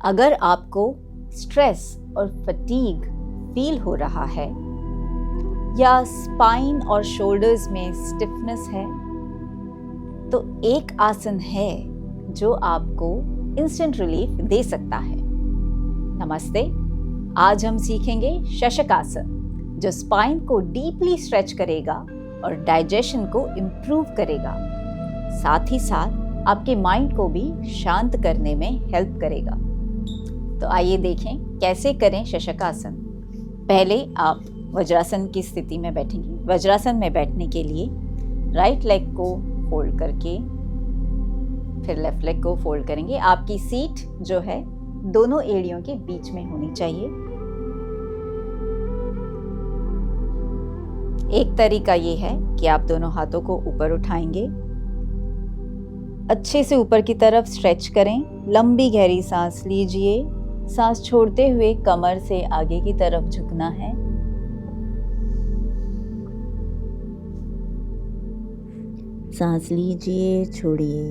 अगर आपको स्ट्रेस और फटीग फील हो रहा है या स्पाइन और शोल्डर्स में स्टिफनेस है, तो एक आसन है जो आपको इंस्टेंट रिलीफ दे सकता है। नमस्ते, आज हम सीखेंगे शशक आसन, जो स्पाइन को डीपली स्ट्रेच करेगा और डाइजेशन को इम्प्रूव करेगा, साथ ही साथ आपके माइंड को भी शांत करने में हेल्प करेगा। तो आइए देखें कैसे करें शशक आसन। पहले आप वज्रासन की स्थिति में बैठेंगे। वज्रासन में बैठने के लिए राइट लेग को फोल्ड करके फिर लेफ्ट लेग को फोल्ड करेंगे। आपकी सीट जो है दोनों एड़ियों के बीच में होनी चाहिए। एक तरीका ये है कि आप दोनों हाथों को ऊपर उठाएंगे, अच्छे से ऊपर की तरफ स्ट्रेच करें, लंबी गहरी सांस लीजिए। सांस छोड़ते हुए कमर से आगे की तरफ झुकना है। सांस लीजिए, छोड़िए,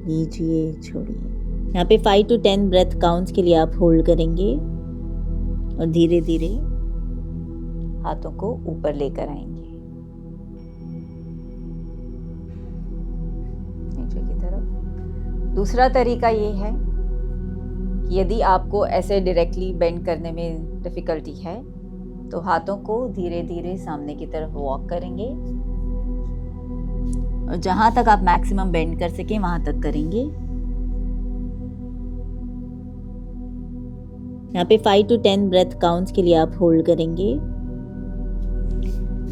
लीजिए, छोड़िए। यहाँ पे 5 to 10 ब्रेथ काउंट्स के लिए आप होल्ड करेंगे और धीरे धीरे हाथों को ऊपर लेकर आएंगे नीचे की तरफ। दूसरा तरीका ये है कि यदि आपको ऐसे डायरेक्टली बेंड करने में डिफिकल्टी है तो हाथों को धीरे धीरे सामने की तरफ वॉक करेंगे और जहां तक आप मैक्सिमम बेंड कर सकें वहां तक करेंगे। यहाँ पे 5 to 10 ब्रेथ काउंट्स के लिए आप होल्ड करेंगे,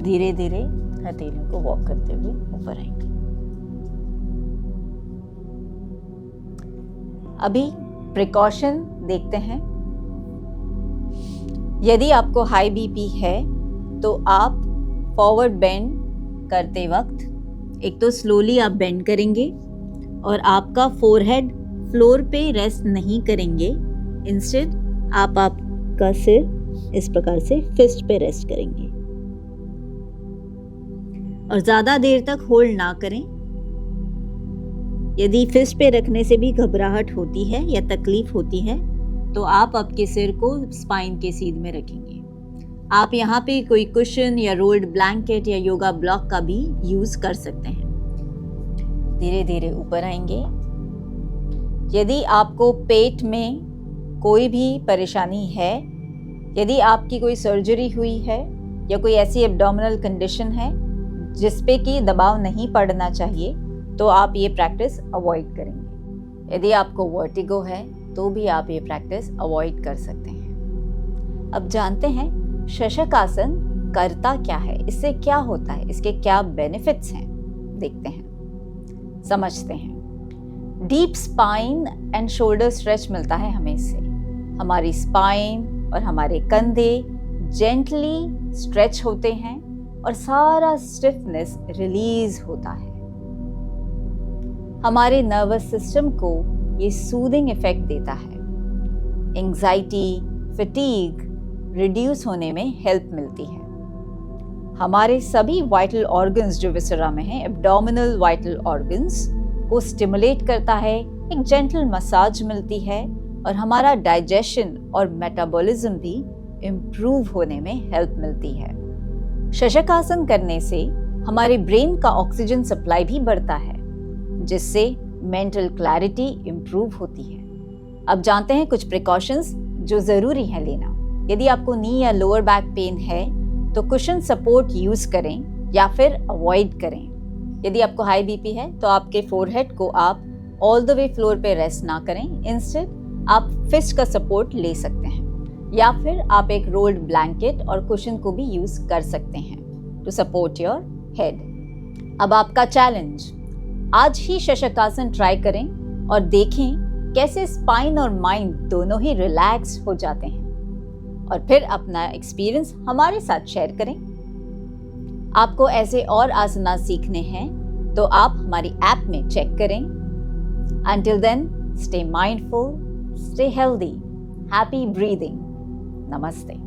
धीरे धीरे हथेलियों को वॉक करते हुए ऊपर आएंगे। अभी प्रिकॉशन देखते हैं। यदि आपको हाई बीपी है तो आप फॉरवर्ड बेंड करते वक्त एक तो स्लोली आप बेंड करेंगे और आपका फोरहेड फ्लोर पे रेस्ट नहीं करेंगे। इंस्टेड आप आपका सिर इस प्रकार से फिस्ट पे रेस्ट करेंगे और ज्यादा देर तक होल्ड ना करें। यदि फिस्ट पे रखने से भी घबराहट होती है या तकलीफ होती है तो आप आपके सिर को स्पाइन के सीध में रखेंगे। आप यहाँ पे कोई कुशन या रोल्ड ब्लैंकेट या योगा ब्लॉक का भी यूज कर सकते हैं। धीरे धीरे ऊपर आएंगे। यदि आपको पेट में कोई भी परेशानी है, यदि आपकी कोई सर्जरी हुई है या कोई ऐसी एब्डोमिनल कंडीशन है जिसपे कि दबाव नहीं पड़ना चाहिए, तो आप ये प्रैक्टिस अवॉइड करेंगे। यदि आपको वर्टिगो है तो भी आप ये प्रैक्टिस अवॉइड कर सकते हैं। अब जानते हैं शशक आसन करता क्या है, इससे क्या होता है, इसके क्या बेनिफिट्स हैं, देखते हैं, समझते हैं। Deep spine and shoulder stretch मिलता है हमें इससे। हमारी स्पाइन और हमारे कंधे जेंटली स्ट्रेच होते हैं और सारा स्टिफनेस रिलीज होता है। हमारे नर्वस सिस्टम को ये सूदिंग इफेक्ट देता है। एंजाइटी, फटीग रिड्यूस होने में हेल्प मिलती है। हमारे सभी वाइटल ऑर्गन्स जो विसरा में हैं, एब्डोमिनल वाइटल ऑर्गन्स को स्टिमुलेट करता है, एक जेंटल मसाज मिलती है और हमारा डाइजेशन और मेटाबॉलिज्म भी इम्प्रूव होने में हेल्प मिलती है। शशक आसन करने से हमारे ब्रेन का ऑक्सीजन सप्लाई भी बढ़ता है, जिससे मेंटल क्लैरिटी इम्प्रूव होती है। अब जानते हैं कुछ प्रिकॉशंस जो ज़रूरी है लेना। यदि आपको नी या लोअर बैक पेन है तो कुशन सपोर्ट यूज़ करें या फिर अवॉइड करें। यदि आपको हाई बीपी है तो आपके फोरहेड को आप ऑल द वे फ्लोर पे रेस्ट ना करें, इंस्टेड आप फिस्ट का सपोर्ट ले सकते हैं या फिर आप एक रोल्ड ब्लैंकेट और कुशन को भी यूज़ कर सकते हैं टू सपोर्ट योर हेड। अब आपका चैलेंज, आज ही शशक आसन ट्राई करें और देखें कैसे स्पाइन और माइंड दोनों ही रिलैक्स हो जाते हैं और फिर अपना एक्सपीरियंस हमारे साथ शेयर करें। आपको ऐसे और आसना सीखने हैं तो आप हमारी ऐप में चेक करें। Until then, stay mindful, stay healthy, happy breathing. Namaste.